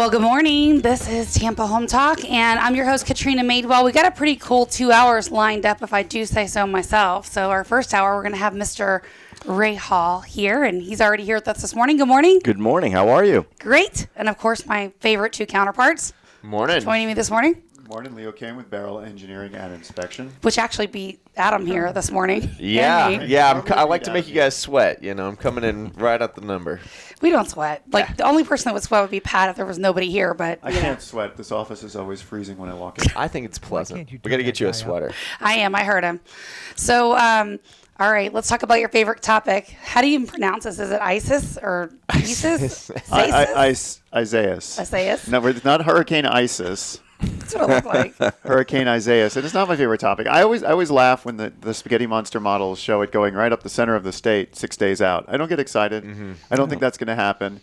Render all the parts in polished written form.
Well, good morning. This is Tampa Home Talk, and I'm your host, Katrina Madewell. We got a pretty cool 2 hours lined up, if I do say so myself. So our first hour, we're going to have Mr. Ray Hall here, and he's already here with us this morning. Good morning. Good morning. How are you? Great. And, of course, my favorite two counterparts. Morning. Joining me this morning. Morning, Leo Kane with Barrel Engineering and Inspection. Which actually beat Adam here this morning. Yeah. I like to make you guys sweat. You know, I'm coming in right at the number. We don't sweat. Like, the only person that would sweat would be Pat if there was nobody here. But I can't sweat. This office is always freezing when I walk in. I think it's pleasant. We got to get you a sweater. I am. I heard him. So, all right, let's talk about your favorite topic. How do you even pronounce this? Is it ISIS or ISIS? Isaias. Isaias? No, it's not Hurricane ISIS. That's what it looked like. Hurricane Isaias. And it's not my favorite topic. I always laugh when the spaghetti monster models show it going right up the center of the state 6 days out. I don't get excited. I don't think that's going to happen.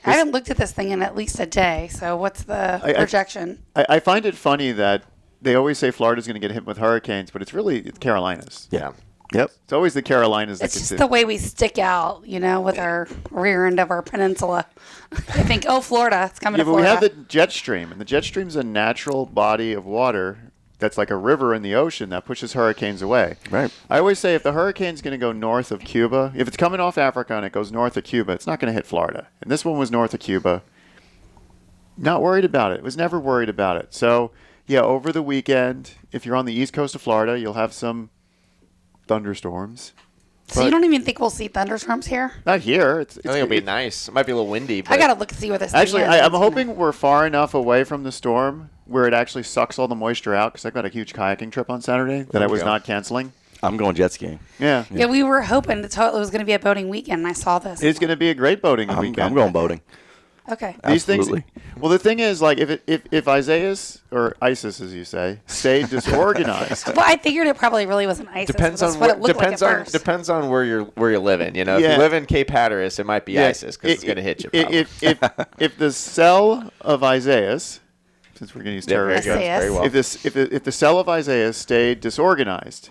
I haven't looked at this thing in at least a day. So what's the projection? I find it funny that they always say Florida's going to get hit with hurricanes, but it's Carolinas. Yeah. Yep. It's always the Carolinas that It's get just hit. the way we stick out, with our rear end of our peninsula. I think, Florida. It's coming to But Florida. we have the jet stream, and the jet stream's a natural body of water that's like a river in the ocean that pushes hurricanes away. Right. I always say if the hurricane's going to go north of Cuba, if it's coming off Africa and it goes north of Cuba, it's not going to hit Florida. And this one was north of Cuba. Not worried about it. Was never worried about it. So, yeah, over the weekend, if you're on the east coast of Florida, you'll have some thunderstorms. So you don't even think we'll see thunderstorms here? Not here. I think it'll be nice. It might be a little windy. But I got to look and see where this Actually, thing is. I'm hoping we're far enough away from the storm where it actually sucks all the moisture out, because I've got a huge kayaking trip on Saturday that I was not canceling. I'm going jet skiing. Yeah. Yeah, we were hoping it was going to be a boating weekend, and I saw this. It's going to be a great boating weekend. I'm going boating. Okay. These Absolutely. things. Well, the thing is, like, if Isaias, or ISIS, as you say, stayed disorganized. Well, I figured it probably really wasn't ISIS. depends That's on what it looked like at first. depends on where you're living. If Yeah. you live in Cape Hatteras, it might be ISIS because it's going to hit you. Probably. If the cell of Isaias, since we're going to use terrorism, Isaias. Very well. if the cell of Isaias stayed disorganized,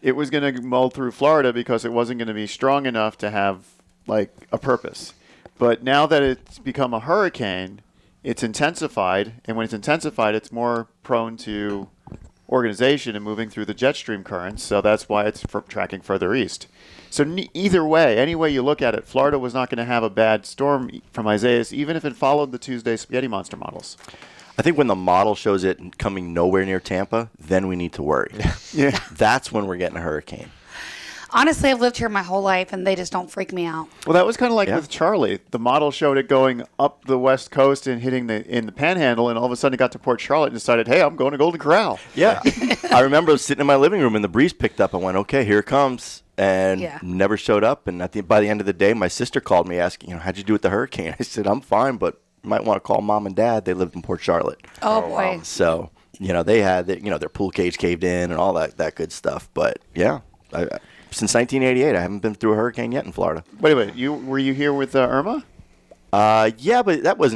it was going to mull through Florida because it wasn't going to be strong enough to have like a purpose. But now that it's become a hurricane, it's intensified, and when it's intensified, it's more prone to organization and moving through the jet stream currents, so that's why it's tracking further east. So either way, any way you look at it, Florida was not going to have a bad storm from Isaias, even if it followed the Tuesday spaghetti monster models. I think when the model shows it coming nowhere near Tampa, then we need to worry. Yeah. That's when we're getting a hurricane. Honestly, I've lived here my whole life, and they just don't freak me out. Well, that was kind of like with Charlie. The model showed it going up the west coast and hitting in the Panhandle, and all of a sudden it got to Port Charlotte and decided, hey, I'm going to Golden Corral. Yeah. I remember sitting in my living room and the breeze picked up. I went, okay, here it comes. And never showed up. And by the end of the day, my sister called me asking, how'd you do with the hurricane? I said, I'm fine, but you might want to call Mom and Dad. They lived in Port Charlotte. Oh, boy. So, they had, their pool cage caved in and all that good stuff. But, yeah, since 1988, I haven't been through a hurricane yet in Florida. Wait, were you here with Irma? Yeah, but that was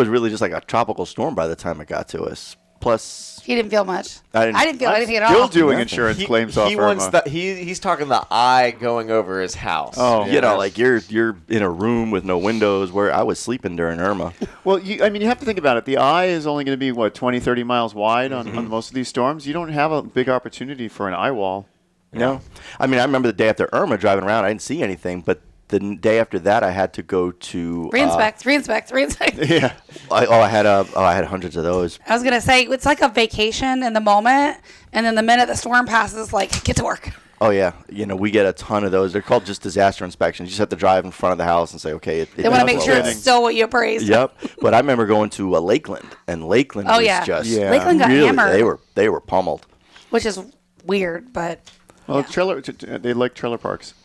really just like a tropical storm by the time it got to us. Plus, He didn't feel much. I didn't feel anything at all. Still doing insurance claims off Irma. He's talking the eye going over his house. Oh. like you're in a room with no windows where I was sleeping during Irma. Well, you have to think about it. The eye is only going to be, 20, 30 miles wide on most of these storms. You don't have a big opportunity for an eye wall. No. I remember the day after Irma driving around, I didn't see anything, but the day after that, I had to go to Reinspect. Yeah. I had hundreds of those. I was going to say, it's like a vacation in the moment, and then the minute the storm passes, like, get to work. Oh, yeah. We get a ton of those. They're called just disaster inspections. You just have to drive in front of the house and say, okay. They want to make sure it's still what you appraised. Yep. But I remember going to Lakeland, and Lakeland was just Lakeland got really, hammered. They were pummeled. Which is weird, but... Well, they like trailer parks.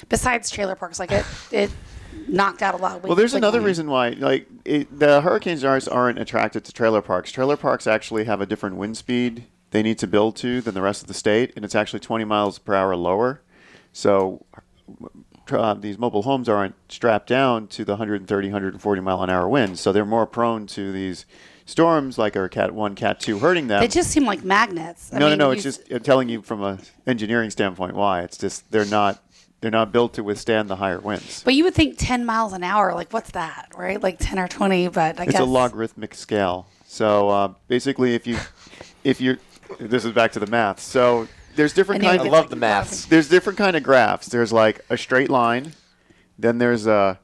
Besides trailer parks, like it knocked out a lot of... Well, there's another reason why. The hurricanes aren't attracted to trailer parks. Trailer parks actually have a different wind speed they need to build to than the rest of the state, and it's actually 20 miles per hour lower. So these mobile homes aren't strapped down to the 130, 140 mile an hour winds, so they're more prone to these storms like our Cat 1, Cat 2 hurting them. They just seem like magnets. No. It's just telling you from an engineering standpoint why. It's just they're not They're not built to withstand the higher winds. But you would think 10 miles an hour, like what's that, right? Like 10 or 20, but I guess. It's a logarithmic scale. So basically, if you're, this is back to the math. So there's different I kinds. I love the maths. There's different kind of graphs. There's like a straight line, then there's a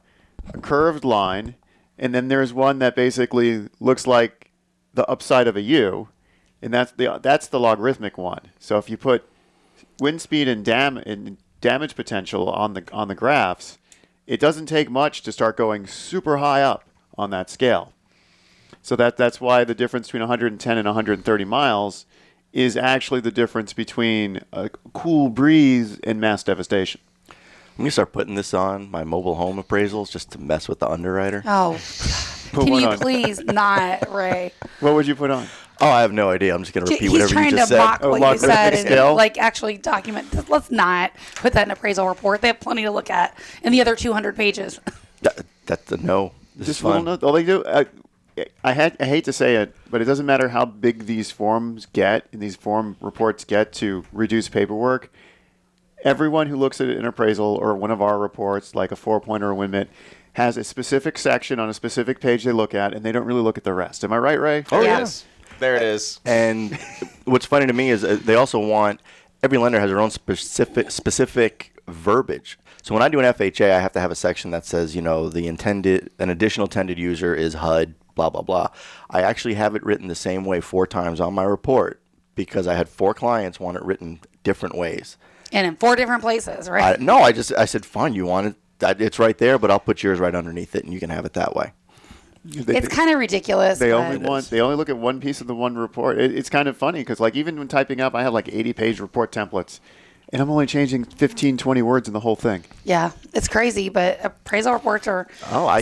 curved line, and then there's one that basically looks like the upside of a U, and that's the logarithmic one. So if you put wind speed and damage potential on the graphs, it doesn't take much to start going super high up on that scale. So that's why the difference between 110 and 130 miles is actually the difference between a cool breeze and mass devastation. I'm going to start putting this on my mobile home appraisals just to mess with the underwriter. Oh, Put can one you on. please not, Ray? What would you put on? Oh, I have no idea. I'm just going to repeat He's whatever trying you just to said. mock what you logarithmic said scale? and like actually document this. Let's not put that in an appraisal report. They have plenty to look at in the other 200 pages. That's a no. This is Just little fun. note. All they do. I hate to say it, but it doesn't matter how big these forms get and these form reports get to reduce paperwork. Everyone who looks at an appraisal or one of our reports, like a 4-point or a wind mitt, has a specific section on a specific page they look at, and they don't really look at the rest. Am I right, Ray? Oh, Yeah. yes. There it is. And what's funny to me is they also want every lender has their own specific verbiage. So when I do an FHA, I have to have a section that says, an additional intended user is HUD, blah, blah, blah. I actually have it written the same way 4 times on my report because I had 4 clients want it written different ways. And in 4 different places, right? I said, fine, you want it. It's right there, but I'll put yours right underneath it, and you can have it that way. It's kind of ridiculous. They but only look at one piece of the one report. It's kind of funny because even when typing up, I have like 80-page report templates, and I'm only changing 15, 20 words in the whole thing. Yeah, it's crazy, but appraisal reports are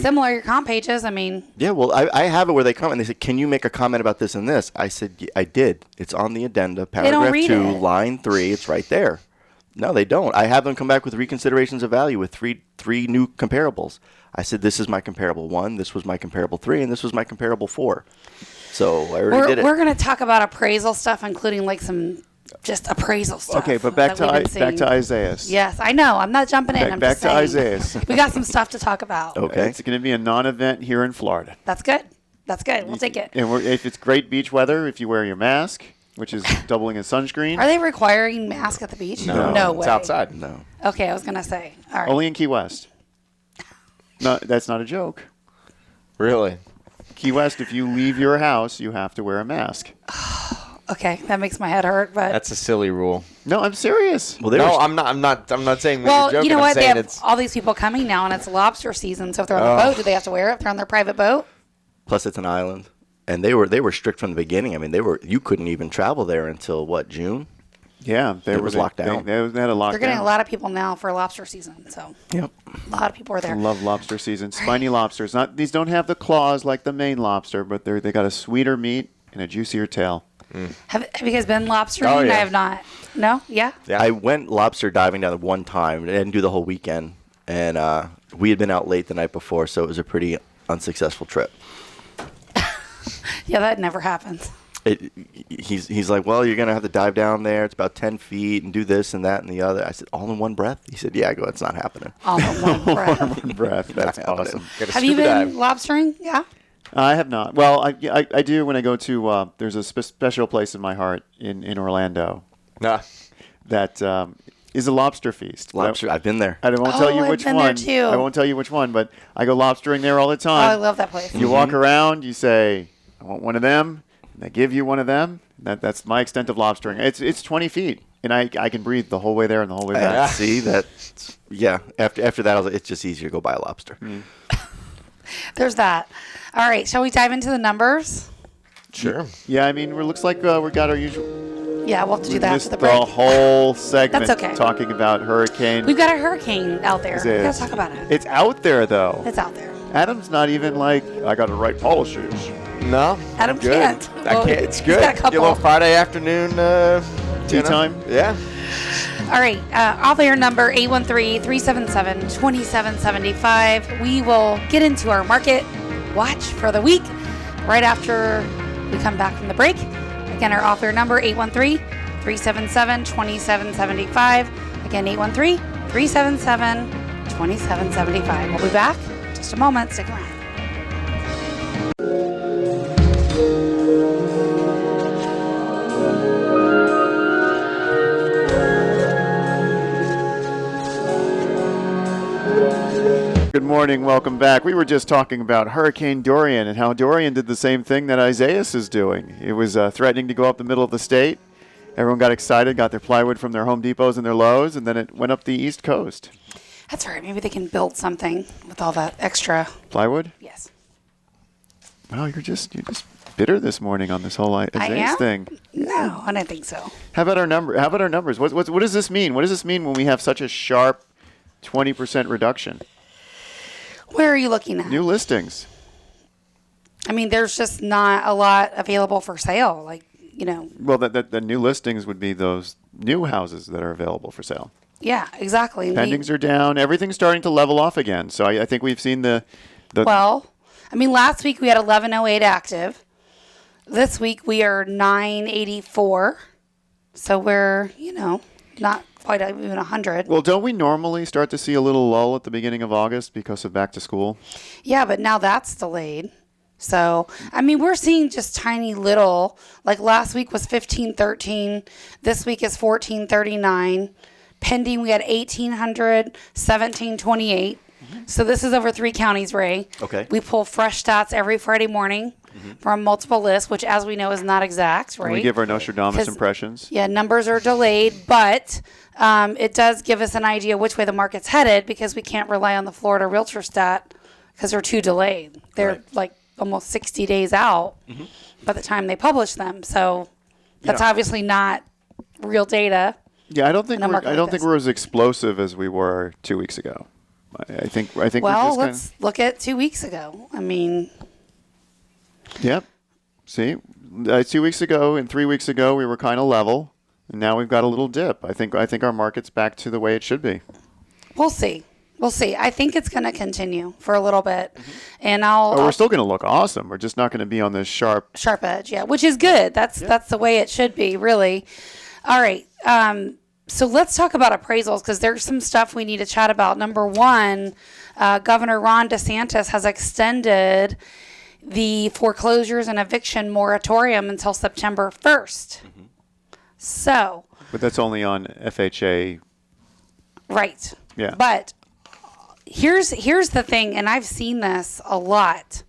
similar to your comp pages. I mean, Yeah, well, I have it where they come and they say, can you make a comment about this and this? I said, I did. It's on the addenda, paragraph read 2, it. line 3. It's right there. No, they don't. I have them come back with reconsiderations of value with three new comparables. I said, this is my comparable 1, this was my comparable 3, and this was my comparable 4. So I already did it. we're going to talk about appraisal stuff, including like some just appraisal stuff. Okay, but back that we've been to seeing. Isaiah. Yes, I know. I'm not jumping in. I'm Back just to saying. Isaiah. We got some stuff to talk about. Okay. It's going to be a non-event here in Florida. That's good. That's good. We'll take it. And if it's great beach weather, if you wear your mask, which is doubling as sunscreen, Are they requiring mask at the beach? No, way. It's outside. No. Okay, I was going to say. All right. only in Key West. No, that's not a joke. Really? Key West, if you leave your house, you have to wear a mask. Okay, that makes my head hurt, but That's a silly rule. No, I'm serious. Well, they No, were, I'm not saying that well, you're joking. you know I'm what? They saying have it's all these people coming now, and it's lobster season. So if they're on the boat, do they have to wear it? If they're on their private boat? plus it's an island. And they were strict from the beginning. I mean, you couldn't even travel there until, June? Yeah, It was locked down. They had a lockdown. They're getting a lot of people now for lobster season. So Yep. a lot of people are I there. love lobster season. Spiny lobsters. These don't have the claws like the Maine lobster, but they got a sweeter meat and a juicier tail. Have you guys been lobstering? Oh, yeah. I have not. No? Yeah? Yeah. I went lobster diving down one time. I didn't do the whole weekend. And we had been out late the night before, so it was a pretty unsuccessful trip. Yeah, that never happens. He's like, well, you're going to have to dive down there. It's about 10 feet and do this and that and the other. I said, all in one breath? He said, yeah. I go, it's not happening. All in one breath. Breath. That's Not happening. awesome. Gotta Have you scuba been dive. lobstering? Yeah. I have not. Well, I do when I go to. There's a special place in my heart in Orlando Nah. that is a lobster feast. Lobster, I've been there. I won't tell you I've which been there one. too. I won't tell you which one, but I go lobstering there all the Oh, I time. love that place. You walk around, you say, "I want one of them," and they give you one of them. That's my extent of lobstering. It's 20 feet, and I can breathe the whole way there and the whole way back. See, yeah. After that, I was like, it's just easier to go buy a lobster. There's that. All right. Shall we dive into the numbers? Sure. Yeah, I mean, it looks like we got our usual. Yeah, we'll have to do We that after missed the the break. whole segment That's okay. talking about hurricane. We've got a hurricane out there. We got It's- to talk about it. It's out there though. It's out there. Adam's not even like, I got to write policies. No. Adam I'm good. can't. I Well, can't. It's he's good. got a couple. Get a little Friday afternoon Tea time? Yeah. All right. Off air number 813-377-2775. We will get into our market watch for the week right after we come back from the break. Again, our off air number 813-377-2775. Again, 377-2775. We'll be back in just a moment. Stick around. Good morning. Welcome back. We were just talking about Hurricane Dorian and how Dorian did the same thing that Isaias is doing. It was threatening to go up the middle of the state. Everyone got excited, got their plywood from their Home Depots and their Lowe's, and then it went up the East Coast. That's right. Maybe they can build something with all that extra Plywood? Yes. Wow, you're just bitter this morning on this whole Isaias thing. No, I don't think so. How about our numbers? What does this mean? What does this mean when we have such a sharp 20% reduction? Where are you looking at? New listings. I mean, there's just not a lot available for sale. Like, Well, the new listings would be those new houses that are available for sale. Yeah, exactly. Pendings are down. Everything's starting to level off again. So I think we've seen the. Well, I mean, last week we had 1108 active. This week we are 984. So we're, not quite even 100. Well, don't we normally start to see a little lull at the beginning of August because of back to school? Yeah, but now that's delayed. So, I mean, we're seeing just tiny little, like last week was 1513. This week is 1439. Pending, we had 1,800, 1728. So this is over 3 counties, Ray. Okay. We pull fresh stats every Friday morning from multiple lists, which, as we know, is not exact, right? And we give our Nostradamus impressions. Yeah, numbers are delayed, but it does give us an idea which way the market's headed because we can't rely on the Florida Realtor stat because they're too delayed. They're like almost 60 days out by the time they publish them. So that's obviously not real data. Yeah, I don't think we're as explosive as we were 2 weeks ago. I think. Well, let's look at 2 weeks ago. I mean. Yep. See, 2 weeks ago and 3 weeks ago we were kind of level, and now we've got a little dip. I think our market's back to the way it should be. We'll see. I think it's going to continue for a little bit, and we're still going to look awesome. We're just not going to be on this sharp edge. Yeah, which is good. That's the way it should be, really. All right. So let's talk about appraisals because there's some stuff we need to chat about. Number one, Governor Ron DeSantis has extended the foreclosures and eviction moratorium until September 1st. So. But that's only on FHA. Right. Yeah. But here's the thing, and I've seen this a lot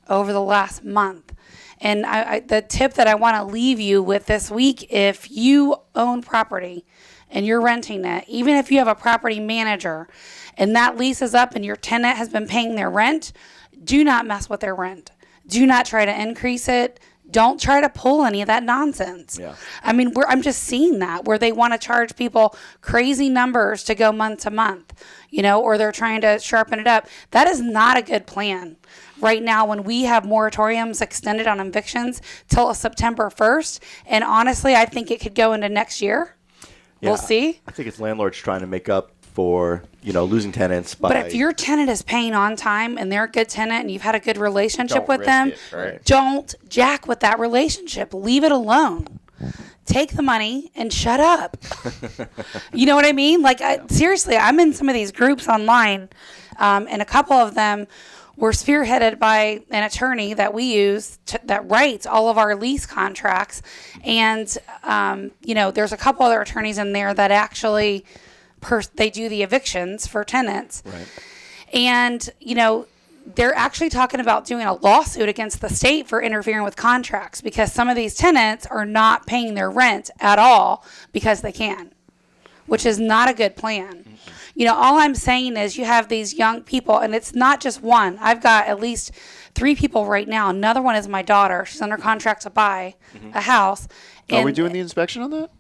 over the last month. And the tip that I want to leave you with this week, if you own property and you're renting it, even if you have a property manager and that lease is up and your tenant has been paying their rent, do not mess with their rent. Do not try to increase it. Don't try to pull any of that nonsense. Yeah. I mean, I'm just seeing that where they want to charge people crazy numbers to go month to month, or they're trying to sharpen it up. That is not a good plan. Right now, when we have moratoriums extended on evictions till September 1st, and honestly, I think it could go into next year. Yeah, we'll see. I think it's landlords trying to make up for, losing tenants. But if your tenant is paying on time and they're a good tenant and you've had a good relationship with them, don't jack with that relationship. Leave it alone. Take the money and shut up. You know what I mean? Like, seriously, I'm in some of these groups online, and a couple of them were spearheaded by an attorney that we use that writes all of our lease contracts. And, there's a couple other attorneys in there that actually they do the evictions for tenants. Right. And, they're actually talking about doing a lawsuit against the state for interfering with contracts because some of these tenants are not paying their rent at all because they can, which is not a good plan. All I'm saying is you have these young people, and it's not just one. I've got at least 3 people right now. Another one is my daughter. She's under contract to buy a house. Are we doing the inspection on that?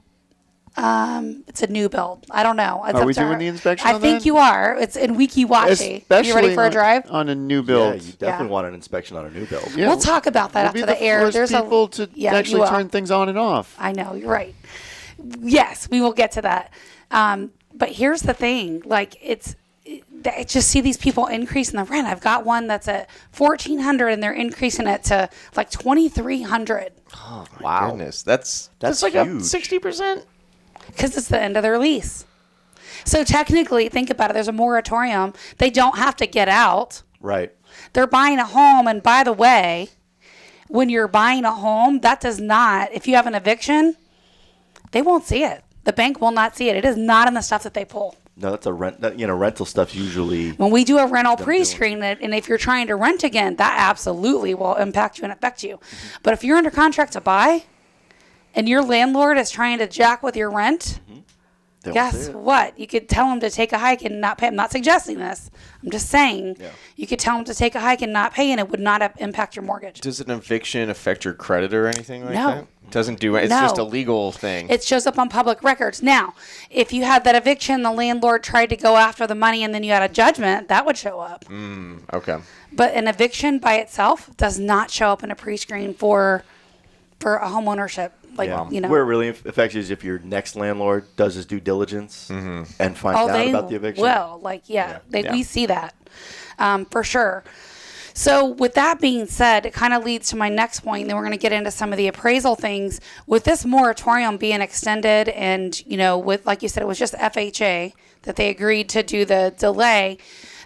It's a new build. I don't know. It's are we doing the inspection on that? I think you are. It's in Weeki-Wachi. Especially you ready for a drive? On a new build. Yeah, you definitely want an inspection on a new build. Yeah, we'll talk about that after the air. There's people to actually turn things on and off. I know. You're right. Yes, we will get to that. But here's the thing. Like, I just see these people increasing the rent. I've got one that's at $1,400 and they're increasing it to like $2,300. Oh, my goodness. That's like huge. a 60%? Because it's the end of their lease. So technically, think about it. There's a moratorium. They don't have to get out. Right. They're buying a home. And by the way, when you're buying a home, that does not, if you have an eviction, they won't see it. The bank will not see it. It is not in the stuff that they pull. No, that's a rent. Rental stuff's usually. When we do a rental pre-screen, and if you're trying to rent again, that absolutely will impact you and affect you. But if you're under contract to buy, and your landlord is trying to jack with your rent, guess what? You could tell him to take a hike and not pay. I'm not suggesting this. I'm just saying you could tell him to take a hike and not pay, and it would not impact your mortgage. Does an eviction affect your credit or anything like No. that? Doesn't do it. It's just a legal thing. It shows up on public records. Now, if you had that eviction, the landlord tried to go after the money, and then you had a judgment, that would show up. Okay. But an eviction by itself does not show up in a pre-screen for a home ownership. Like, Where it really affects you is if your next landlord does his due diligence and finds out about the eviction. Well, we see that for sure. So with that being said, it kind of leads to my next point. Then we're going to get into some of the appraisal things. With this moratorium being extended and, with, like you said, it was just FHA that they agreed to do the delay.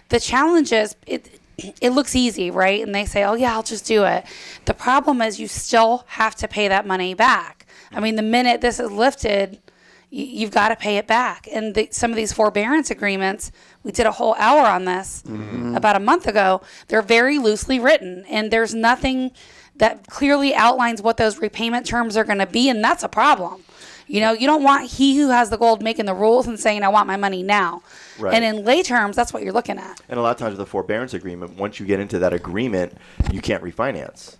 The challenge is it looks easy, right? And they say, oh, yeah, I'll just do it. The problem is you still have to pay that money back. I mean, the minute this is lifted, you've got to pay it back. And some of these forbearance agreements, we did a whole hour on this about a month ago. They're very loosely written, and there's nothing that clearly outlines what those repayment terms are going to be, and that's a problem. You don't want he who has the gold making the rules and saying, I want my money now. Right. And in lay terms, that's what you're looking at. And a lot of times with the forbearance agreement, once you get into that agreement, you can't refinance.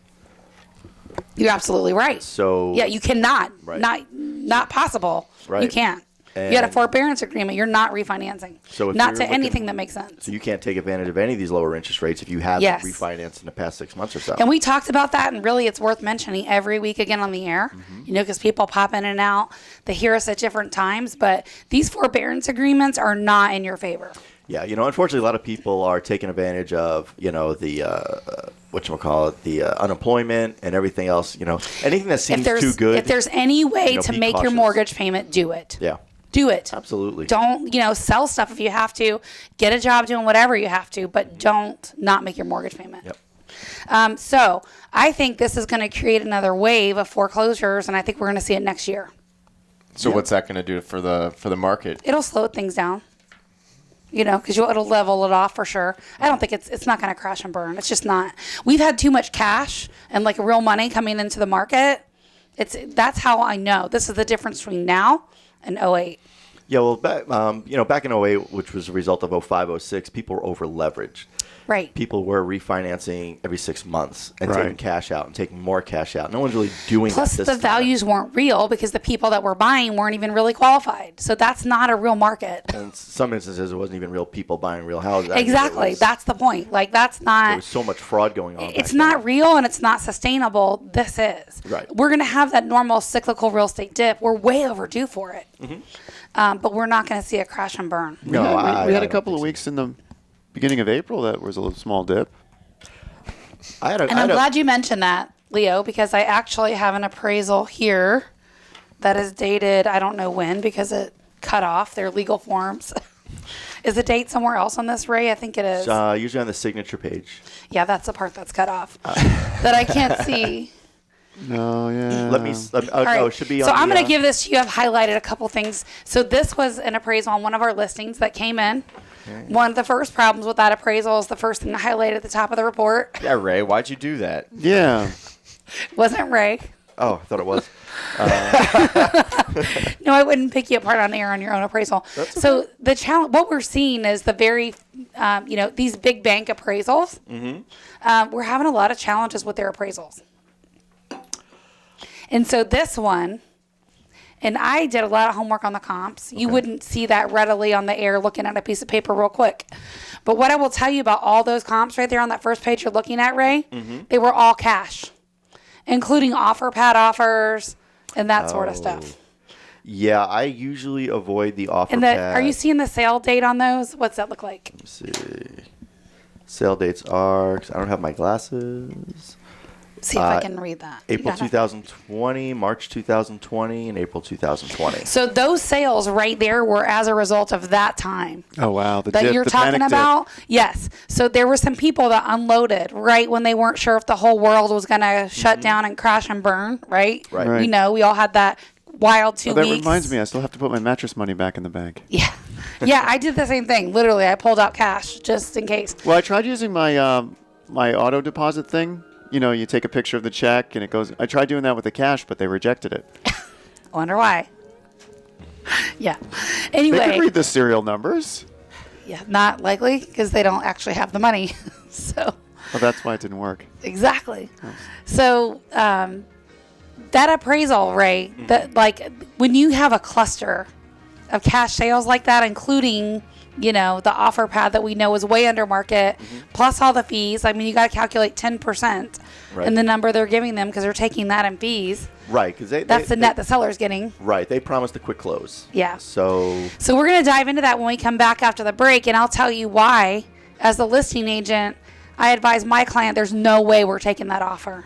You're absolutely right. So yeah, you cannot. Right. Not possible. Right. You can't. You had a forbearance agreement. You're not refinancing. So if not you're to anything that makes sense. So you can't take advantage of any of these lower interest rates if you have refinanced in the past 6 months or so. And we talked about that, and really it's worth mentioning every week again on the air, because people pop in and out. They hear us at different times, but these forbearance agreements are not in your favor. Yeah, unfortunately, a lot of people are taking advantage of, the the unemployment and everything else. Anything that seems too good. If there's any way to make cautious. your mortgage payment, do it. Yeah. Do it. Absolutely. Don't, sell stuff if you have to. Get a job doing whatever you have to, but don't not make your mortgage payment. Yep. So I think this is going to create another wave of foreclosures, and I think we're going to see it next year. So what's that going to do for the market? It'll slow things down. Because it'll level it off for sure. I don't think it's not going to crash and burn. It's just not. We've had too much cash and real money coming into the market. That's how I know. This is the difference between now and 08. Yeah, well, back in 08, which was a result of 05, 06, people were over leveraged. Right. People were refinancing every 6 months and Right. taking cash out and taking more cash out. No one's really doing Plus, that this the time. values weren't real because the people that were buying weren't even really qualified. So that's not a real market. And in some instances, it wasn't even real people buying real houses. Exactly. That's the point. That's not. There was so much fraud going on. It's back not then. real and it's not sustainable. This is. Right. We're going to have that normal cyclical real estate dip. We're way overdue for it. But we're not going to see a crash and burn. No, we had I a couple don't of think weeks in the beginning of April that was a little small dip. And I'm glad you mentioned that, Leo, because I actually have an appraisal here that is dated, I don't know when, because it cut off their legal forms. Is the date somewhere else on this, Ray? I think it is. usually on the signature page. Yeah, that's the part that's cut off that I can't see. No, yeah. Let me. All right. No, it should be. So on I'm the, going to give this to you. I've highlighted a couple things. So this was an appraisal on one of our listings that came in. One of the first problems with that appraisal is the first thing I highlighted at the top of the report. Yeah, Ray, why'd you do that? Yeah. Wasn't Ray. Oh, I thought it was. No, I wouldn't pick you apart on air on your own appraisal. So the challenge, what we're seeing is the very, these big bank appraisals. We're having a lot of challenges with their appraisals. And so this one, and I did a lot of homework on the comps. You wouldn't see that readily on the air looking at a piece of paper real quick. But what I will tell you about all those comps right there on that first page you're looking at, Ray, they were all cash, including offer pad offers and that sort of stuff. Yeah, I usually avoid the offer And pad. are you seeing the sale date on those? What's that look like? Let's see. Sale dates are, 'cause I don't have my glasses. See if I can read that. April You got it. 2020, March 2020, and April 2020. So those sales right there were as a result of that time. Oh, wow. That you're talking about? Yes. So there were some people that unloaded right when they weren't sure if the whole world was going to shut down and crash and burn, right? Right. You know, we all had that wild 2 weeks. That reminds me, I still have to put my mattress money back in the bank. Yeah. Yeah, I did the same thing. Literally, I pulled out cash just in case. Well, I tried using my my auto deposit thing. You know, you take a picture of the check and it goes. I tried doing that with the cash, but they rejected it. I wonder why. Yeah. They Anyway. could read the serial numbers. Yeah, not likely because they don't actually have the money. So. Well, that's why it didn't work. Exactly. So that appraisal, Ray, that like when you have a cluster of cash sales like that, including, you know, the offer pad that we know is way under market, plus all the fees. I mean, you got to calculate 10% in the number they're giving them because they're taking that in fees. Right, because That's the net the seller's getting. Right, they promised a quick close. Yeah. So we're going to dive into that when we come back after the break, and I'll tell you why, as the listing agent, I advise my client there's no way we're taking that offer.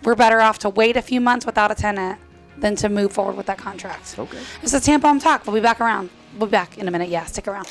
We're better off to wait a few months without a tenant than to move forward with that contract. Okay. This is Tampa Home Talk. We'll be back around. We'll be back in a minute. Yeah, stick around.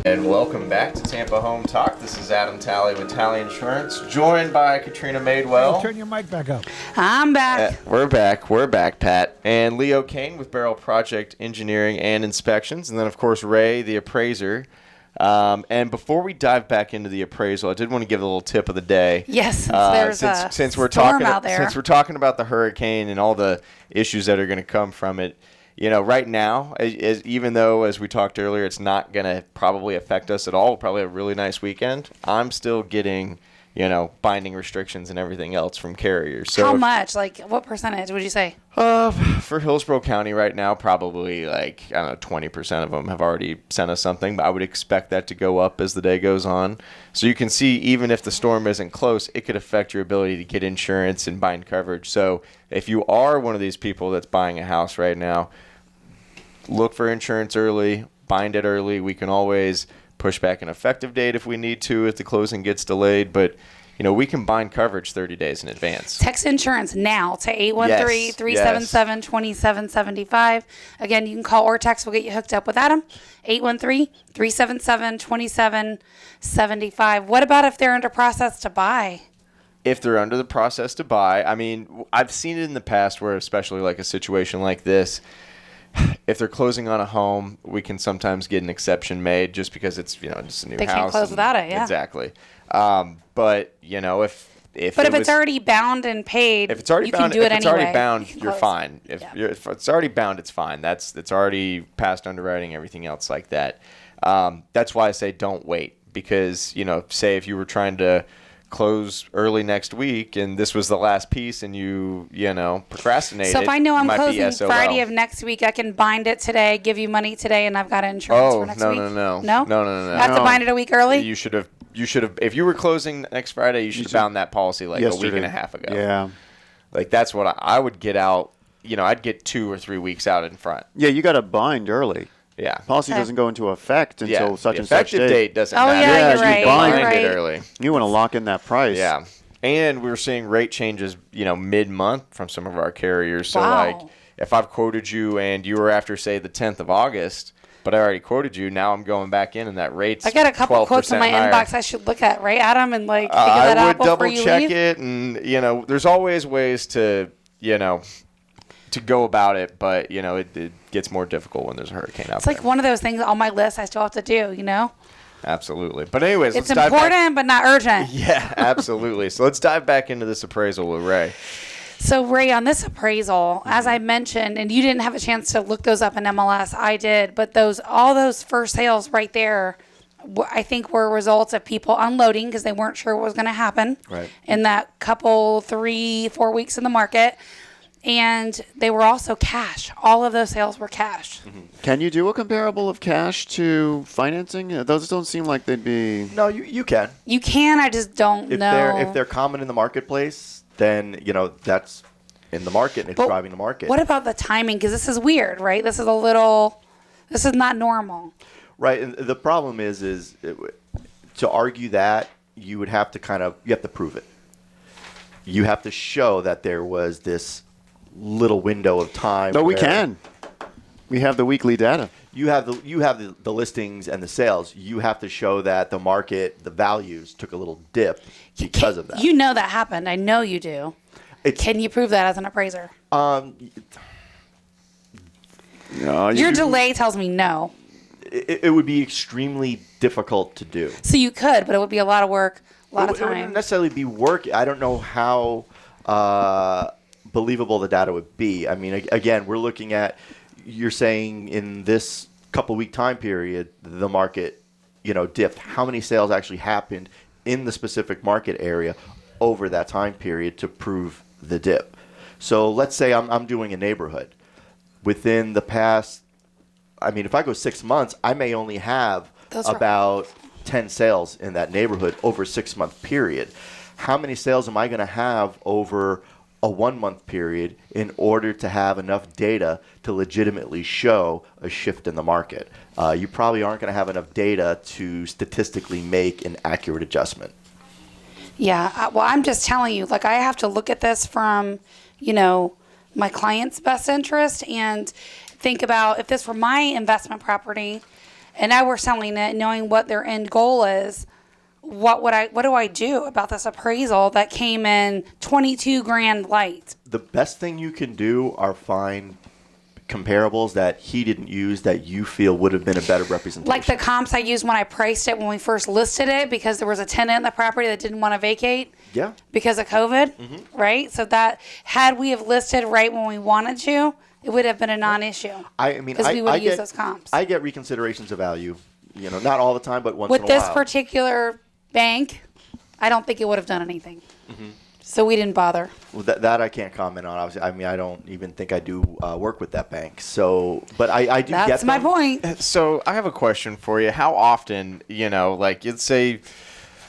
And welcome back to Tampa Home Talk. This is Adam Talley with Talley Insurance, joined by Katrina Madewell. Turn your mic back up. I'm back. We're back, Pat. And Leo Kane with Barrel Project Engineering and Inspections. And then, of course, Ray, the appraiser. And before we dive back into the appraisal, I did want to give a little tip of the day. Yes, since there's a since we're storm talking out there. Since we're talking about the hurricane and all the issues that are going to come from it. You know, right now, even though, as we talked earlier, it's not going to probably affect us at all, we'll probably have a really nice weekend, I'm still getting, you know, binding restrictions and everything else from carriers. So How much? Like, what percentage would you say? for Hillsborough County right now, probably like, I don't know, 20% of them have already sent us something, but I would expect that to go up as the day goes on. So you can see, even if the storm isn't close, it could affect your ability to get insurance and bind coverage. So if you are one of these people that's buying a house right now, look for insurance early, bind it early. We can always push back an effective date if we need to, if the closing gets delayed, but you know, we can bind coverage 30 days in advance. Text insurance now to 813-377-2775. Again, you can call or text. We'll get you hooked up with Adam. 813-377-2775. What about if they're under process to buy? If they're under the process to buy, I mean, I've seen it in the past where, especially like a situation like this, if they're closing on a home, we can sometimes get an exception made just because it's, you know, just a new house. They can't close without it, yeah. Exactly. But, you know, if it's already bound and paid, if it's already you bound, can do it if it's anyway. already bound, You can you're close. fine. Yeah. If it's already bound, it's fine. It's already past underwriting, everything else like that. That's why I say don't wait, because, you know, say if you were trying to close early next week and this was the last piece and you know, procrastinated. So if I know I'm you might be closing SOL. Friday of next week, I can bind it today, give you money today, and I've got insurance for next week? No. No? No. I have to bind it a week early? You should have, if you were closing next Friday, you should have bound that policy like a week and a half ago. Yeah. Like that's what I would get out. You know, I'd get 2 or 3 weeks out in front. Yeah, you got to bind early. Yeah. Policy doesn't go into effect until such and such effective date doesn't Oh, matter. yeah, you're you right, bind you're right. it early. You want to lock in that price. Yeah. And we're seeing rate changes, you know, mid-month from some of our carriers. So, Wow. like, if I've quoted you and you were after, say, the 10th of August, but I already quoted you, now I'm going back in and that rate's I got a couple quotes in my higher. inbox I should look at, right, Adam, and like figure that I out would before double you check leave? it, and, you know, there's always ways to, you know, to go about it, but, you know, it gets more difficult when there's a hurricane out It's there. like one of those things on my list I still have to do, you know? Absolutely. But anyways, It's let's dive back. important, but not urgent. Yeah, absolutely. So let's dive back into this appraisal with Ray. So, Ray, on this appraisal, as I mentioned, and you didn't have a chance to look those up in MLS, I did, but all those first sales right there, I think were results of people unloading because they weren't sure what was going to happen in that couple 3-4 weeks in the market. And they were also cash. All of those sales were cash. Can you do a comparable of cash to financing? Those don't seem like they'd be. No, you can. You can, I just don't know. If they're common in the marketplace, then, you know, that's in the market, and it's But driving the market. What about the timing? Because this is weird, right? This is not normal. Right, and the problem is to argue that you would have to you have to prove it. You have to show that there was this little window of time. No, we can. We have the weekly data. You have the listings and the sales. You have to show that the market, the values took a little dip because of that. You know that happened. I know you do. Can you prove that as an appraiser? No, Your delay tells me no. It would be extremely difficult to do. So you could, but it would be a lot of work, a lot of It wouldn't time. necessarily be work. I don't know how believable the data would be. I mean, again, we're looking at, you're saying in this couple week time period, the market, dipped. How many sales actually happened in the specific market area over that time period to prove the dip? So let's say I'm doing a neighborhood. Within the past, if I go 6 months, I may only have about 10 sales in that neighborhood over a 6-month period. How many sales am I going to have over a 1-month period in order to have enough data to legitimately show a shift in the market? You probably aren't going to have enough data to statistically make an accurate adjustment. Yeah. Well, I'm just telling you, I have to look at this from, my client's best interest and think about if this were my investment property and I were selling it, knowing what their end goal is, what do I do about this appraisal that came in $22,000 light? The best thing you can do are find comparables that he didn't use that you feel would have been a better representation. Like the comps I used when I priced it when we first listed it, because there was a tenant in the property that didn't want to vacate. Yeah. Because of COVID, right? So that had we have listed right when we wanted to, it would have been a non-issue. Because we would have used those comps. I get reconsiderations of value, not all the time, but once With in a while. this particular bank, I don't think it would have done anything. So we didn't bother. Well, that I can't comment on. Obviously, I don't even think I do work with that bank. So, but I do get them. That's my point. So I have a question for you. How often,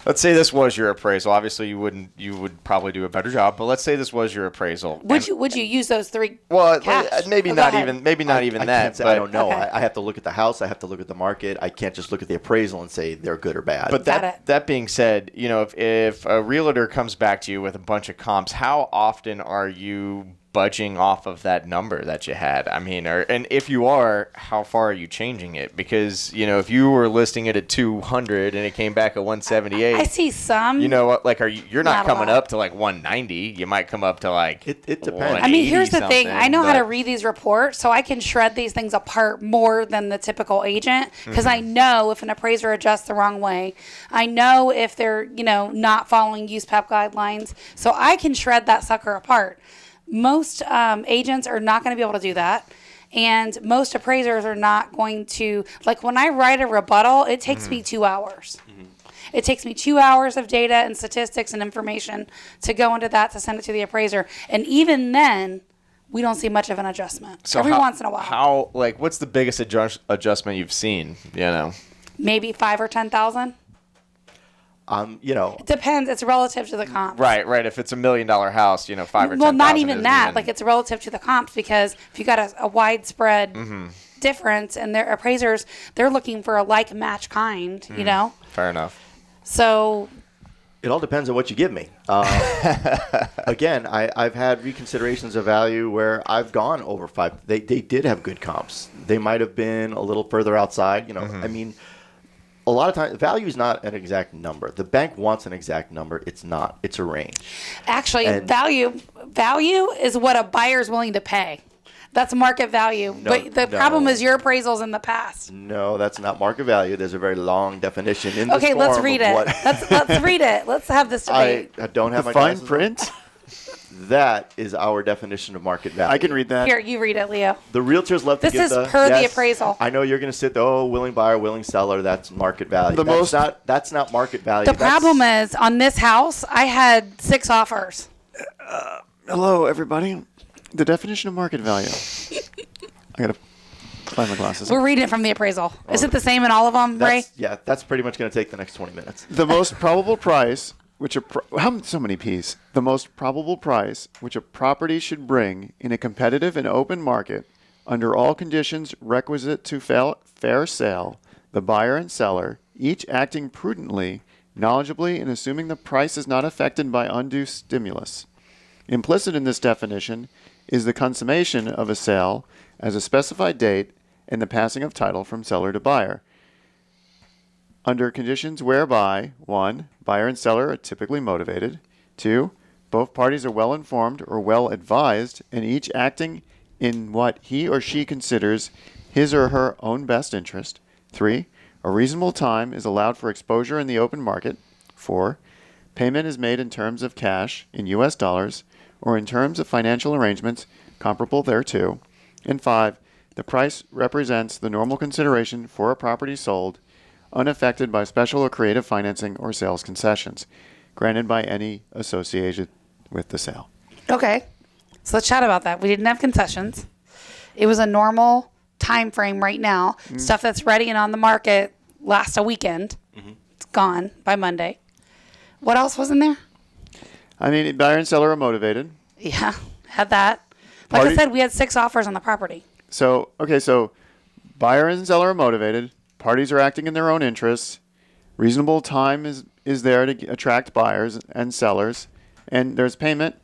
let's say this was your appraisal. Obviously, you would probably do a better job. But let's say this was your appraisal. Would you use those three? Well, cash? maybe Oh, not go ahead. even. Maybe not even I that. can't say, I don't know. Okay. I have to look at the house. I have to look at the market. I can't just look at the appraisal and say they're good or bad. But Got it. that being said, if a realtor comes back to you with a bunch of comps, how often are you budging off of that number that you had? And if you are, how far are you changing it? Because, if you were listing it at 200 and it came back at 178, I see some. you know what? You're not Not a coming lot. up to 190. You might come up to It depends. I mean, here's the 180 thing. I know how to something, read these reports, so I can shred these things apart more than the typical agent because I know if an appraiser adjusts the wrong way. I know if they're, not following USPAP guidelines. So I can shred that sucker apart. Most agents are not going to be able to do that. And most appraisers are not going to, when I write a rebuttal, it takes me 2 hours. It takes me 2 hours of data and statistics and information to go into that to send it to the appraiser. And even then, we don't see much of an adjustment. So every once in a while. What's the biggest adjustment you've seen? Maybe 5 or 10,000. It depends. It's relative to the comps. Right. If it's $1 million house, 5 or 10,000. Well, not even that. It's relative to the comps because if you got a widespread difference and their appraisers, they're looking for a like match kind, Fair enough. So It all depends on what you give me. Again, I've had reconsiderations of value where I've gone over 5. They did have good comps. They might have been a little further outside. A lot of times, value is not an exact number. The bank wants an exact number. It's not. It's a range. actually, value is what a buyer is willing to pay. That's market value. But the problem is your appraisals in the past. No, that's not market value. There's a very long definition in this Okay, let's form read of it. what- Let's read it. Let's have this debate. I don't have The my fine glasses on. print. That is our definition of market value. I can read that. Here, you read it, Leo. The realtors love to This give is the per the yes, appraisal. I know you're going to sit there, willing buyer, willing seller. That's market value. That's not market value. The problem is on this house, I had 6 offers. Hello, everybody. The definition of market value. I gotta find my glasses. We're reading it from the appraisal. Is it the same in all of them, Ray? That's pretty much going to take the next 20 minutes. The most probable price so many P's. The most probable price which a property should bring in a competitive and open market under all conditions requisite to fair sale, the buyer and seller, each acting prudently, knowledgeably, and assuming the price is not affected by undue stimulus. Implicit in this definition is the consummation of a sale as a specified date and the passing of title from seller to buyer. Under conditions whereby 1. Buyer and seller are typically motivated. 2. Both parties are well informed or well advised and each acting in what he or she considers his or her own best interest. 3. A reasonable time is allowed for exposure in the open market. 4. Payment is made in terms of cash in U.S. dollars or in terms of financial arrangements comparable thereto. And 5. The price represents the normal consideration for a property sold, unaffected by special or creative financing or sales concessions, granted by any associated with the sale. Okay. So let's chat about that. We didn't have concessions. It was a normal time frame right now. Stuff that's ready and on the market lasts a weekend. It's gone by Monday. What else was in there? I mean, buyer and seller are motivated. Yeah, had that. Like I said, we had 6 offers on the property. So buyer and seller are motivated. Parties are acting in their own interests. Reasonable time is there to attract buyers and sellers. And there's payment.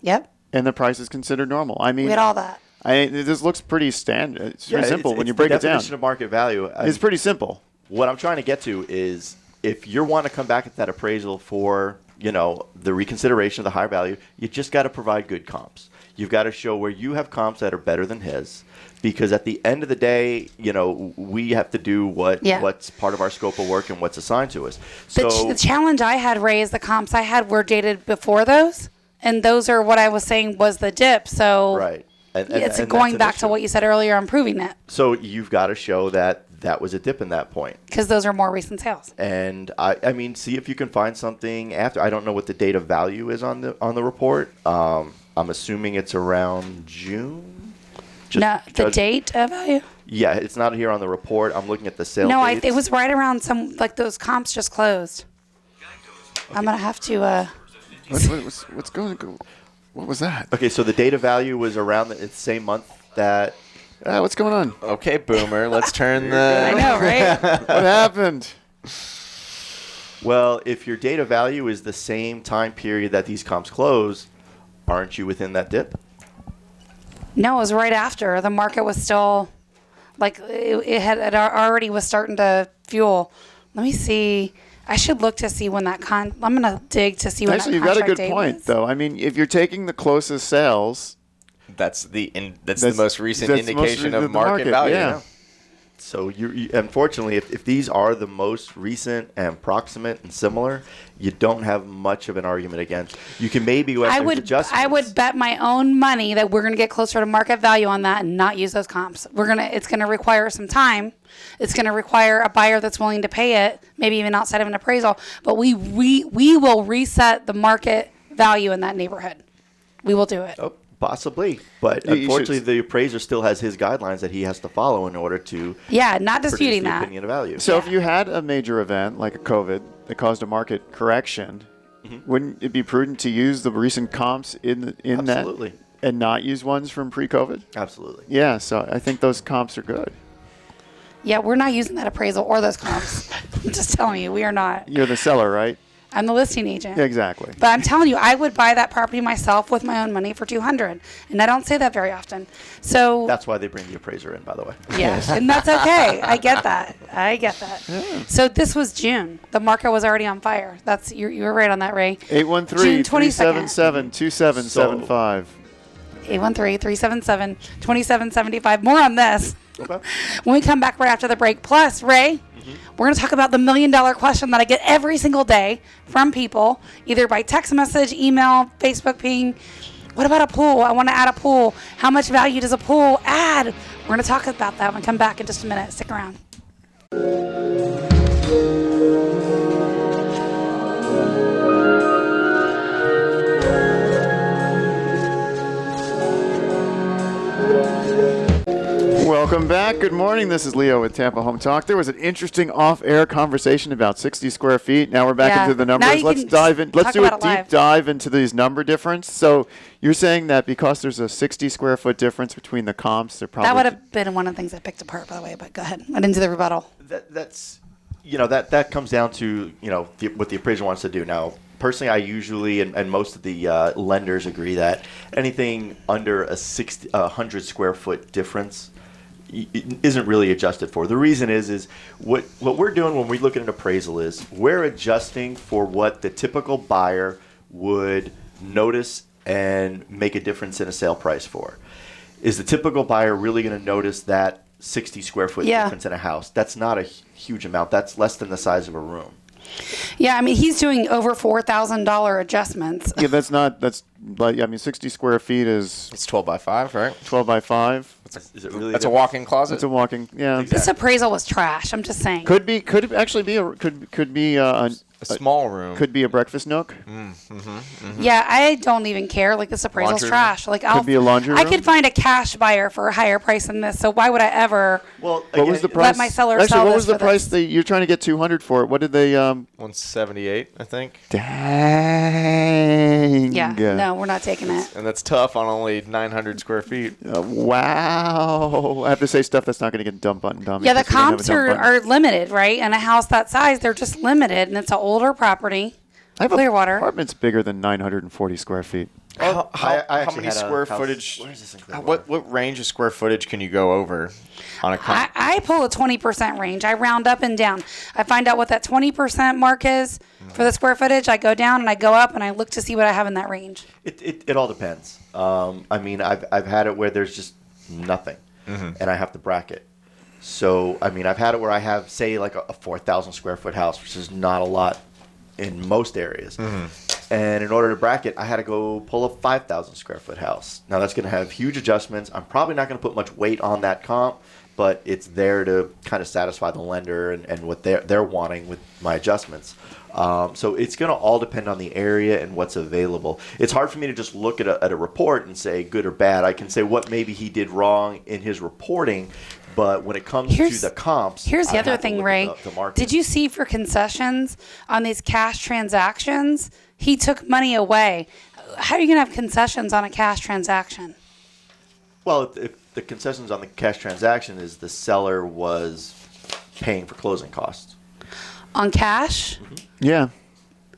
Yep. And the price is considered normal. I mean, We had all that. this looks pretty standard. It's pretty simple when you it's break the it down. definition of market value. It's pretty simple. What I'm trying to get to is if you want to come back at that appraisal for, the reconsideration of the higher value, you just got to provide good comps. You've got to show where you have comps that are better than his. Because at the end of the day, we have to do what's part of our scope of work and what's assigned to us. So The challenge I had, Ray, is the comps I had were dated before those. And those are what I was saying was the dip. So right. it's and going that's an back to issue. what you said earlier on proving it. So you've got to show that was a dip in that point. Because those are more recent sales. And I mean, see if you can find something after. I don't know what the date of value is on the report. I'm assuming it's around June. The date of value? Yeah, it's not here on the report. I'm looking at the sale dates. It was right around those comps just closed. I'm going to have to... What's going on? What was that? Okay, so the date of value was around the same month that... What's going on? Okay, Boomer, let's turn the... I know, right? What happened? Well, if your date of value is the same time period that these comps close, aren't you within that dip? No, it was right after. The market was still... it already was starting to fuel. Let me see... I should look to see when that I'm going to dig to see when Actually, that you've got a contract good date point, was. though. I mean, if you're taking the closest sales, That's the most recent that's the most indication of the market value. Yeah. So you unfortunately, if these are the most recent and proximate and similar, you don't have much of an argument against. You can maybe go after adjustments. I would bet my own money that we're going to get closer to market value on that and not use those comps. It's going to require some time. It's going to require a buyer that's willing to pay it, maybe even outside of an appraisal. But we will reset the market value in that neighborhood. We will do it. Oh, possibly, but You unfortunately, should- the appraiser still has his guidelines that he has to follow in order to Yeah, not produce disputing the that. opinion of value. So if you had a major event like a COVID that caused a market correction, wouldn't it be prudent to use the recent comps in that Absolutely. and not use ones from pre-COVID? Absolutely. Yeah, so I think those comps are good. Yeah, we're not using that appraisal or those comps. I'm just telling you, we are not. You're the seller, right? I'm the listing agent. Yeah, exactly. But I'm telling you, I would buy that property myself with my own money for $200, and I don't say that very often. So That's why they bring the appraiser in, by the way. yeah, and that's okay. I get that. So this was June. The market was already on fire. You were right on that, Ray. 813-377-2775. 813-377-2775. More on this. Okay. When we come back right after the break. Plus, Ray, we're going to talk about the $1 million question that I get every single day from people, either by text message, email, Facebook ping. What about a pool? I want to add a pool. How much value does a pool add? We're going to talk about that when we come back in just a minute. Stick around. Welcome back. Good morning. This is Leo with Tampa Home Talk. There was an interesting off-air conversation about 60 square feet. Now we're back into the numbers. Let's dive in. Let's do a deep dive into these number difference. So you're saying that because there's a 60 square foot difference between the comps, they're probably that would have been one of the things I picked apart, by the way. But go ahead. I didn't do the rebuttal. That's that comes down to what the appraiser wants to do. Now, personally, I usually and most of the lenders agree that anything under a 100 square foot difference isn't really adjusted for. The reason is what we're doing when we look at an appraisal is we're adjusting for what the typical buyer would notice and make a difference in a sale price for. Is the typical buyer really going to notice that 60 square foot difference in a house? That's not a huge amount. That's less than the size of a room. Yeah, I mean, he's doing over $4,000 adjustments. Yeah, that's 60 square feet is... It's 12 by 5, right? 12 by 5. Is it really? That's a walk-in closet? It's a walk-in, yeah. Exactly. This appraisal was trash. I'm just saying. Could actually be a small room. Could be a breakfast nook. Yeah, I don't even care. Like, this appraisal's Laundry trash. Like, Could be a laundry I room. could find a cash buyer for a higher price than this. So why would I ever? Well, What was the price? Let my seller Actually, sell what this was the for price this? you're trying to get 200 for it? What did they 178, I think. Dang. Yeah, no, we're not taking it. And that's tough on only 900 square feet. Wow. I have to say stuff that's not going to get dump button dummy. Yeah, the because we don't have a comps dump button. are limited, right? And a house that size, they're just limited, and it's an older property. I have Clearwater. apartment's bigger than 940 square feet. How I actually many had a square house- footage? Where is this in Clearwater? What range of square footage can you go over on a comp? I pull a 20% range. I round up and down. I find out what that 20% mark is for the square footage. I go down and I go up and I look to see what I have in that range. It all depends. I mean, I've had it where there's just nothing, and I have to bracket. So I mean, I've had it where I have, say, like a 4,000 square foot house, which is not a lot in most areas. And in order to bracket, I had to go pull a 5,000 square foot house. Now that's going to have huge adjustments. I'm probably not going to put much weight on that comp, but it's there to kind of satisfy the lender and what they're wanting with my adjustments. So it's going to all depend on the area and what's available. It's hard for me to just look at a report and say good or bad. I can say what maybe he did wrong in his reporting, but when it comes to the comps, here's the I other have to thing, look Ray. at the market. Did you see for concessions on these cash transactions? He took money away. How are you going to have concessions on a cash transaction? Well, if the concessions on the cash transaction is the seller was paying for closing costs. On cash? Yeah.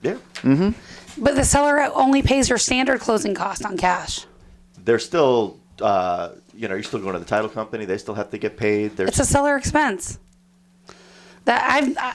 Yeah. But the seller only pays your standard closing cost on cash. They're still, you're still going to the title company. They still have to get paid. It's a seller expense.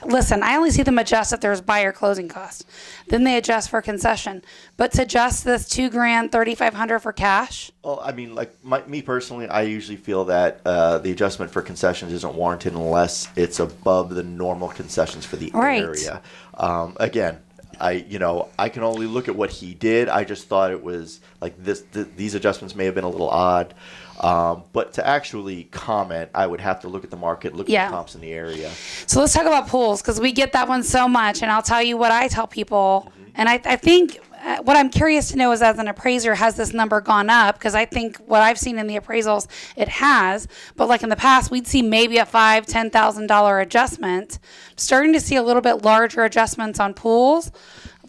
Listen, I only see them adjust if there's buyer closing costs. Then they adjust for concession. But to adjust this $2,000, $3,500 for cash? Well, I mean, me personally, I usually feel that the adjustment for concessions isn't warranted unless it's above the normal concessions for the area. Again, I can only look at what he did. I just thought it was like these adjustments may have been a little odd. But to actually comment, I would have to look at the market, look at the comps in the area. So let's talk about pools, because we get that one so much, and I'll tell you what I tell people. And I think what I'm curious to know is, as an appraiser, has this number gone up? Because I think what I've seen in the appraisals, it has. But like in the past, we'd see maybe a $5,000, $10,000 adjustment. Starting to see a little bit larger adjustments on pools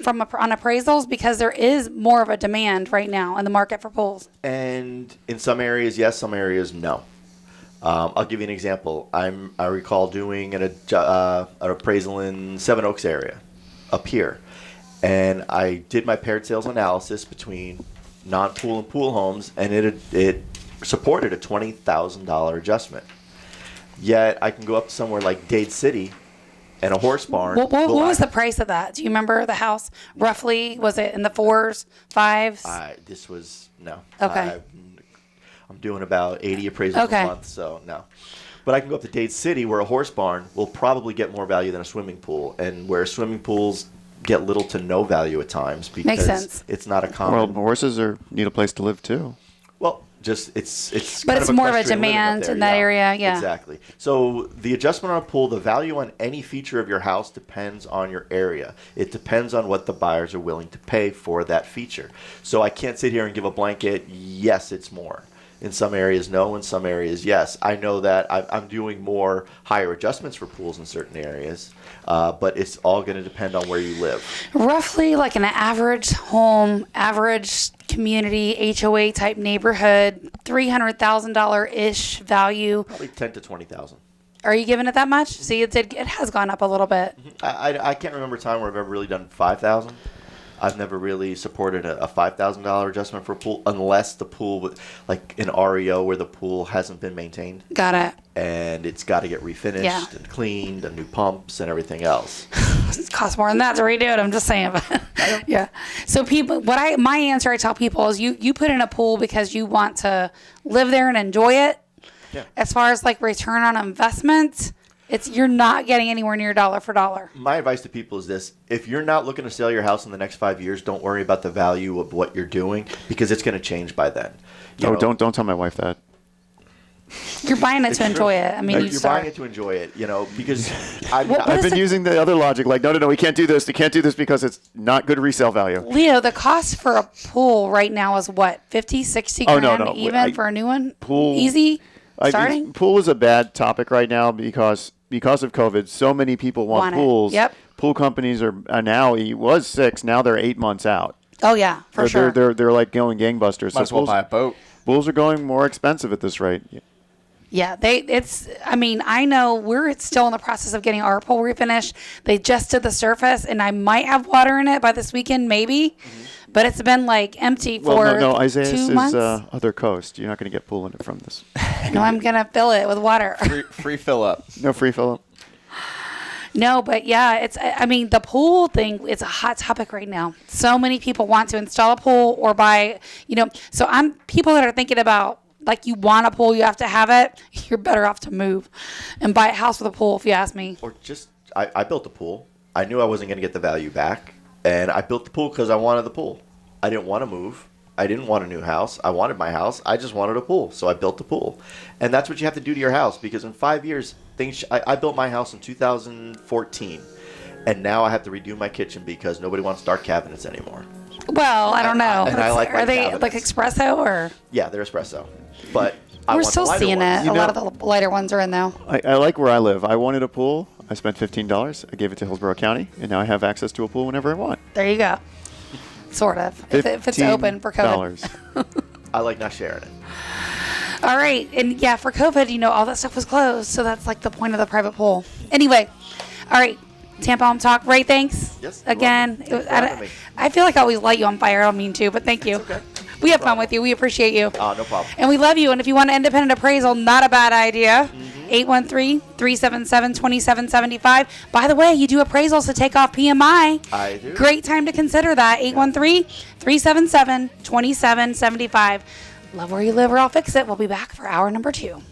on appraisals, because there is more of a demand right now in the market for pools. And in some areas, yes, some areas, no. I'll give you an example. I recall doing an appraisal in Seven Oaks area up here. And I did my paired sales analysis between non-pool and pool homes, and it supported a $20,000 adjustment. Yet I can go up to somewhere like Dade City and a horse barn. What was the price of that? Do you remember the house? Roughly, was it in the 4s, 5s? This was, no. Okay. I'm doing about 80 appraisals a month, so no. But I can go up to Dade City where a horse barn will probably get more value than a swimming pool, and where swimming pools get little to no value at times because Makes sense. It's not a common. Well, horses need a place to live too. Well, just it's. But kind it's of more of a equestrian living up demand there, in that area, yeah. Exactly. So the adjustment on a pool, the value on any feature of your house depends on your area. It depends on what the buyers are willing to pay for that feature. So I can't sit here and give a blanket. Yes, it's more. In some areas, no. In some areas, yes. I know that I'm doing more higher adjustments for pools in certain areas, but it's all going to depend on where you live. Roughly like an average home, average community, HOA type neighborhood, $300,000-ish value. Probably 10 to 20,000. Are you giving it that much? See, it has gone up a little bit. I can't remember a time where I've ever really done 5,000. I've never really supported a $5,000 adjustment for a pool unless the pool, like an REO where the pool hasn't been maintained. Got it. And it's got to get refinished and cleaned and new pumps and everything else. It costs more than that to redo it. I'm just saying. Yeah. So people, my answer I tell people is you put in a pool because you want to live there and enjoy it. Yeah. As far as like return on investment, you're not getting anywhere near dollar for dollar. My advice to people is this: if you're not looking to sell your house in the next 5 years, don't worry about the value of what you're doing because it's going to change by then. Don't tell my wife that. You're buying it to enjoy it. I mean, you're buying it to enjoy it, because I've been using the other logic, like, no, we can't do this. We can't do this because it's not good resale value. Leo, the cost for a pool right now is what, 50, 60 grand no. even for a new one? Pool Easy? Starting? Pool is a bad topic right now because of COVID. So many people want pools. Yep. Pool companies are now, it was 6, now they're 8 months out. Oh, yeah, for sure. They're like going gangbusters. Might as well buy a boat. Pools are going more expensive at this rate. Yeah, I know we're still in the process of getting our pool refinished. They just did the surface, and I might have water in it by this weekend, maybe. Mm-hmm. But it's been like empty for Isaias 2 months. is other coast. You're not going to get pool in it from this. No, I'm going to fill it with water. Free fill up. No free fill up. No, but yeah, the pool thing is a hot topic right now. So many people want to install a pool or buy, so people that are thinking about, like, you want a pool, you have to have it, you're better off to move and buy a house with a pool, if you ask me. Or just, I built a pool. I knew I wasn't going to get the value back, and I built the pool because I wanted the pool. I didn't want to move. I didn't want a new house. I wanted my house. I just wanted a pool, so I built the pool. And that's what you have to do to your house, because in 5 years, I built my house in 2014, and now I have to redo my kitchen because nobody wants dark cabinets anymore. Well, I don't know. And I like Are they cabinets. like espresso or? Yeah, they're espresso. But we're still seeing it. A lot of the lighter ones are in though. I like where I live. I wanted a pool. I spent $15. I gave it to Hillsborough County, and now I have access to a pool whenever I want. There you go. Sort of. If it's open for COVID. I like not sharing it. All right. And yeah, for COVID, all that stuff was closed. So that's like the point of the private pool. Anyway. All right. Tampa Home Talk. Ray, thanks. Yes. Again. I feel like I always light you on fire. I don't mean to, but thank you. Okay. We have fun with you. We appreciate you. No problem. And we love you. And if you want an independent appraisal, not a bad idea. 813-377-2775. By the way, you do appraisals to take off PMI. I do. Great time to consider that. 813-377-2775. Love where you live or I'll fix it. We'll be back for hour number 2.